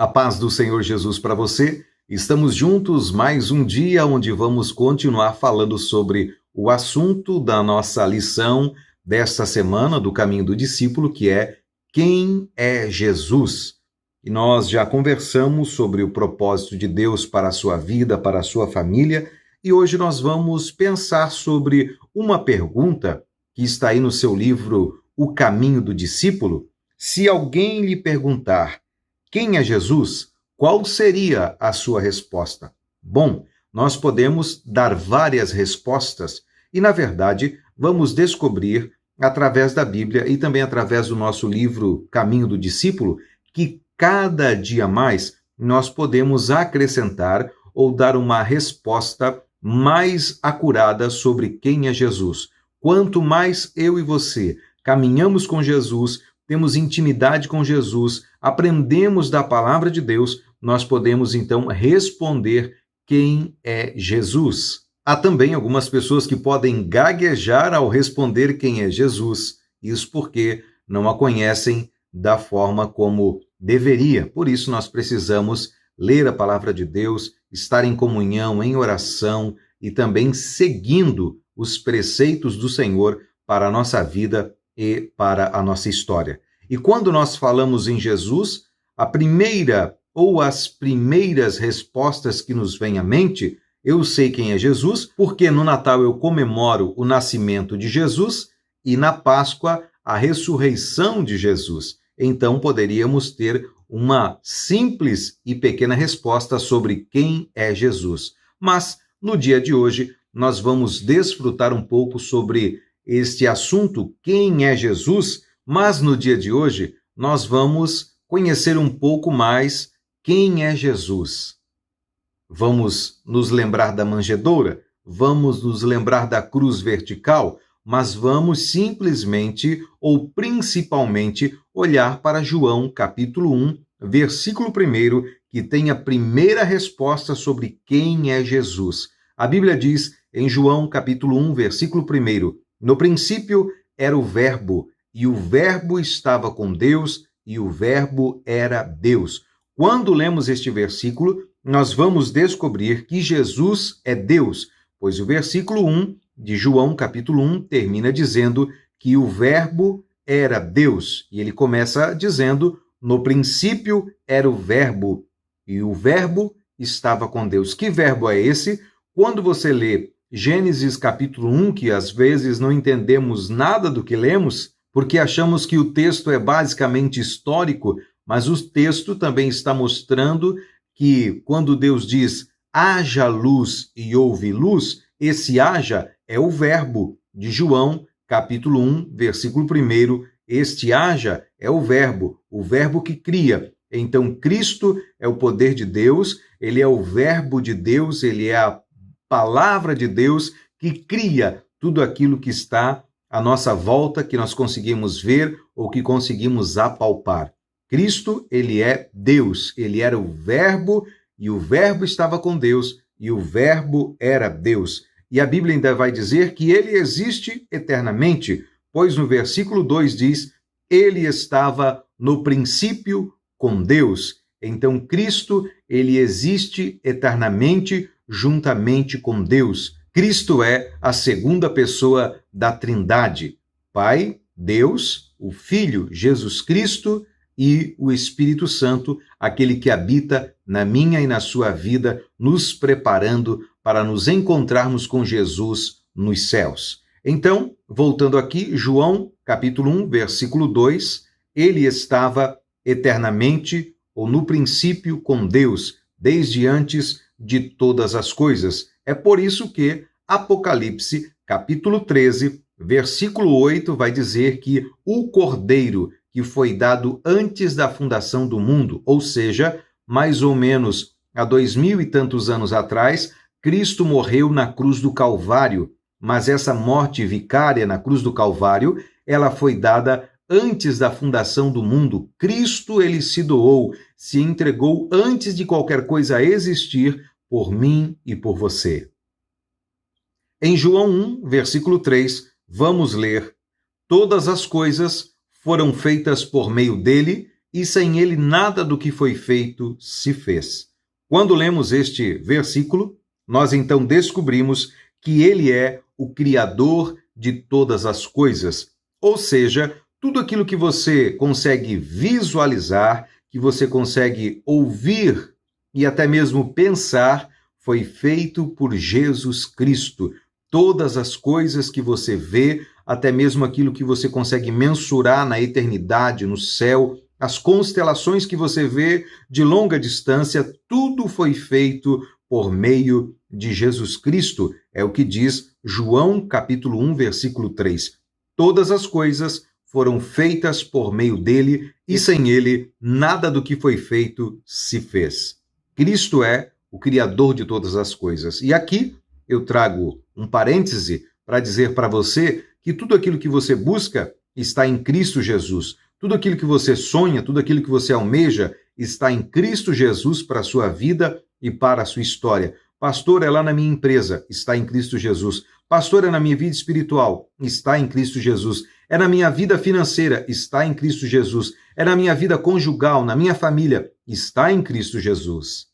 A paz do Senhor Jesus para você. Estamos juntos mais um dia onde vamos continuar falando sobre o assunto da nossa lição desta semana do Caminho do Discípulo, que é quem é Jesus? E nós já conversamos sobre o propósito de Deus para a sua vida, para a sua família, e hoje nós vamos pensar sobre uma pergunta que está aí no seu livro O Caminho do Discípulo. Se alguém lhe perguntar quem é Jesus, qual seria a sua resposta? Bom, nós podemos dar várias respostas e, na verdade, vamos descobrir através da Bíblia e também através do nosso livro Caminho do Discípulo que cada dia mais nós podemos acrescentar ou dar uma resposta mais acurada sobre quem é Jesus. Quanto mais eu e você caminhamos com Jesus, temos intimidade com Jesus, aprendemos da palavra de Deus, nós podemos então responder quem é Jesus. Há também algumas pessoas que podem gaguejar ao responder quem é Jesus, isso porque não a conhecem da forma como deveria. Por isso nós precisamos ler a palavra de Deus, estar em comunhão, em oração e também seguindo os preceitos do Senhor para a nossa vida e para a nossa história. E quando nós falamos em Jesus, a primeira ou as primeiras respostas que nos vêm à mente, eu sei quem é Jesus, porque no Natal eu comemoro o nascimento de Jesus e na Páscoa a ressurreição de Jesus. Então poderíamos ter uma simples e pequena resposta sobre quem é Jesus. Mas no dia de hoje nós vamos desfrutar um pouco sobre este assunto, quem é Jesus, mas no dia de hoje nós vamos conhecer um pouco mais quem é Jesus. Vamos nos lembrar da manjedoura, vamos nos lembrar da cruz vertical, mas vamos simplesmente ou principalmente olhar para João capítulo 1, versículo 1, que tem a primeira resposta sobre quem é Jesus. A Bíblia diz em João capítulo 1, versículo 1, no princípio era o Verbo, e o Verbo estava com Deus, e o Verbo era Deus. Quando lemos este versículo, nós vamos descobrir que Jesus é Deus, pois o versículo 1 de João, capítulo 1, termina dizendo que o Verbo era Deus. E ele começa dizendo, no princípio era o Verbo, e o Verbo estava com Deus. Que verbo é esse? Quando você lê Gênesis capítulo 1, que às vezes não entendemos nada do que lemos, porque achamos que o texto é basicamente histórico, mas o texto também está mostrando que quando Deus diz haja luz e houve luz, esse haja é o verbo de João, capítulo 1, versículo 1. Este haja é o verbo que cria. Então, Cristo é o poder de Deus, ele é o verbo de Deus, ele é a palavra de Deus que cria tudo aquilo que está à nossa volta, que nós conseguimos ver ou que conseguimos apalpar. Cristo, ele é Deus, ele era o Verbo e o Verbo estava com Deus e o Verbo era Deus. E a Bíblia ainda vai dizer que ele existe eternamente, pois no versículo 2 diz, ele estava no princípio com Deus. Então Cristo, ele existe eternamente juntamente com Deus. Cristo é a segunda pessoa da Trindade, Pai, Deus, o Filho, Jesus Cristo e o Espírito Santo, aquele que habita na minha e na sua vida, nos preparando para nos encontrarmos com Jesus nos céus. Então, voltando aqui, João, capítulo 1, versículo 2, ele estava eternamente ou no princípio com Deus, desde antes de todas as coisas. É por isso que Apocalipse, capítulo 13, versículo 8, vai dizer que o Cordeiro que foi dado antes da fundação do mundo, ou seja, mais ou menos há 2000 e tantos anos atrás, Cristo morreu na cruz do Calvário, mas essa morte vicária na cruz do Calvário, ela foi dada antes da fundação do mundo. Cristo, ele se doou, se entregou antes de qualquer coisa existir por mim e por você. Em João 1, versículo 3, vamos ler: todas as coisas foram feitas por meio dele, e sem ele nada do que foi feito se fez. Quando lemos este versículo, nós então descobrimos que ele é o Criador de todas as coisas, ou seja, tudo aquilo que você consegue visualizar, que você consegue ouvir e até mesmo pensar, foi feito por Jesus Cristo. Todas as coisas que você vê, até mesmo aquilo que você consegue mensurar na eternidade, no céu, as constelações que você vê de longa distância, tudo foi feito por meio de Jesus Cristo. É o que diz João capítulo 1, versículo 3. Todas as coisas foram feitas por meio dele, e sem ele nada do que foi feito se fez. Cristo é o Criador de todas as coisas. E aqui eu trago um parêntese para dizer para você que tudo aquilo que você busca está em Cristo Jesus. Tudo aquilo que você sonha, tudo aquilo que você almeja está em Cristo Jesus para a sua vida e para a sua história. Pastor, é lá na minha empresa, está em Cristo Jesus. Pastor, é na minha vida espiritual, está em Cristo Jesus. É na minha vida financeira, está em Cristo Jesus. É na minha vida conjugal, na minha família, está em Cristo Jesus.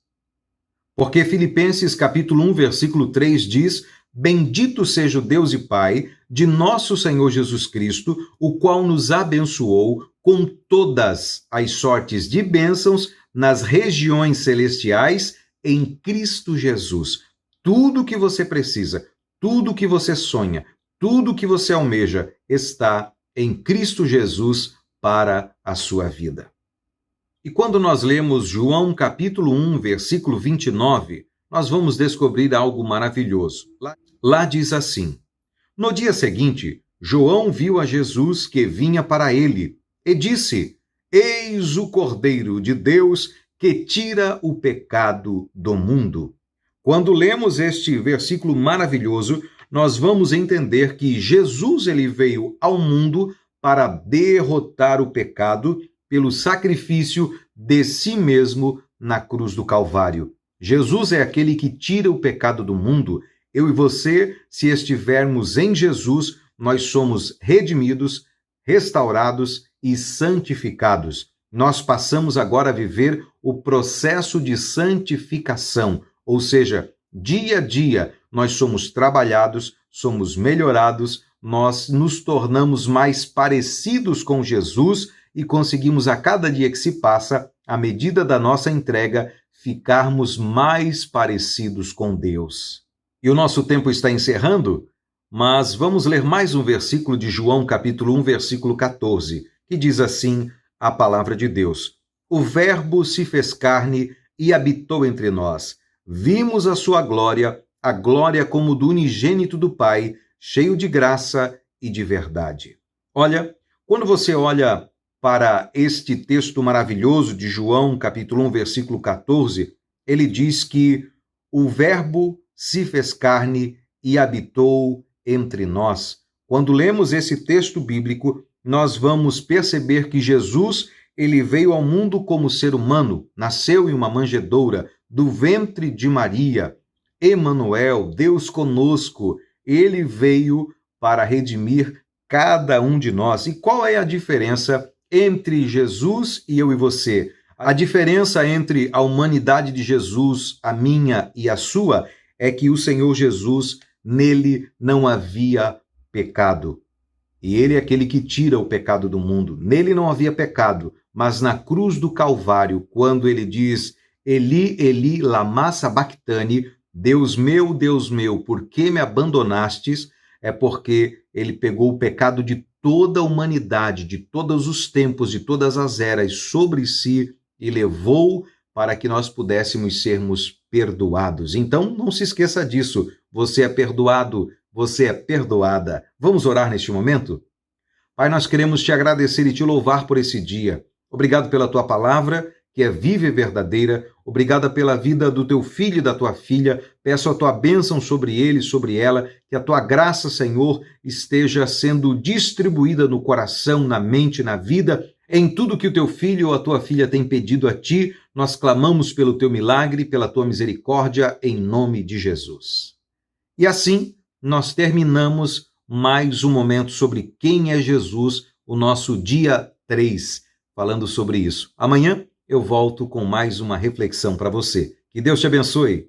Porque Filipenses capítulo 1, versículo 3 diz: Bendito seja o Deus e Pai de nosso Senhor Jesus Cristo, o qual nos abençoou com todas as sortes de bênçãos nas regiões celestiais em Cristo Jesus. Tudo que você precisa, tudo que você sonha, tudo que você almeja está em Cristo Jesus para a sua vida. E quando nós lemos João capítulo 1, versículo 29, nós vamos descobrir algo maravilhoso. Lá diz assim: No dia seguinte, João viu a Jesus que vinha para ele e disse: Eis o Cordeiro de Deus que tira o pecado do mundo. Quando lemos este versículo maravilhoso, nós vamos entender que Jesus ele veio ao mundo para derrotar o pecado pelo sacrifício de si mesmo na cruz do Calvário. Jesus é aquele que tira o pecado do mundo. Eu e você, se estivermos em Jesus, nós somos redimidos, restaurados e santificados. Nós passamos agora a viver o processo de santificação, ou seja, dia a dia nós somos trabalhados, somos melhorados, nós nos tornamos mais parecidos com Jesus e conseguimos a cada dia que se passa, à medida da nossa entrega, ficarmos mais parecidos com Deus. E o nosso tempo está encerrando, mas vamos ler mais um versículo de João, capítulo 1, versículo 14, que diz assim a palavra de Deus: O Verbo se fez carne e habitou entre nós. Vimos a sua glória, a glória como do unigênito do Pai, cheio de graça e de verdade. Olha, quando você olha para este texto maravilhoso de João, capítulo 1, versículo 14, ele diz que o Verbo se fez carne e habitou entre nós. Quando lemos esse texto bíblico, nós vamos perceber que Jesus, ele veio ao mundo como ser humano, nasceu em uma manjedoura, do ventre de Maria. Emanuel, Deus conosco, ele veio para redimir cada um de nós. E qual é a diferença entre Jesus e eu e você? A diferença entre a humanidade de Jesus, a minha e a sua, é que o Senhor Jesus, nele não havia pecado. E ele é aquele que tira o pecado do mundo. Nele não havia pecado, mas na cruz do Calvário, quando ele diz: Eli, Eli, lama sabachthani, Deus meu, por que me abandonastes? É porque ele pegou o pecado de toda a humanidade, de todos os tempos, de todas as eras sobre si e levou para que nós pudéssemos sermos perdoados. Então, não se esqueça disso. Você é perdoado, você é perdoada. Vamos orar neste momento? Pai, nós queremos te agradecer e te louvar por esse dia. Obrigado pela tua palavra, que é viva e verdadeira. Obrigada pela vida do teu filho e da tua filha. Peço a tua bênção sobre ele e sobre ela, que a tua graça, Senhor, esteja sendo distribuída no coração, na mente, na vida, em tudo que o teu filho ou a tua filha tem pedido a ti. Nós clamamos pelo teu milagre, pela tua misericórdia, em nome de Jesus. E assim, nós terminamos mais um momento sobre quem é Jesus, o nosso dia 3. falando sobre isso. Amanhã eu volto com mais uma reflexão para você. Que Deus te abençoe.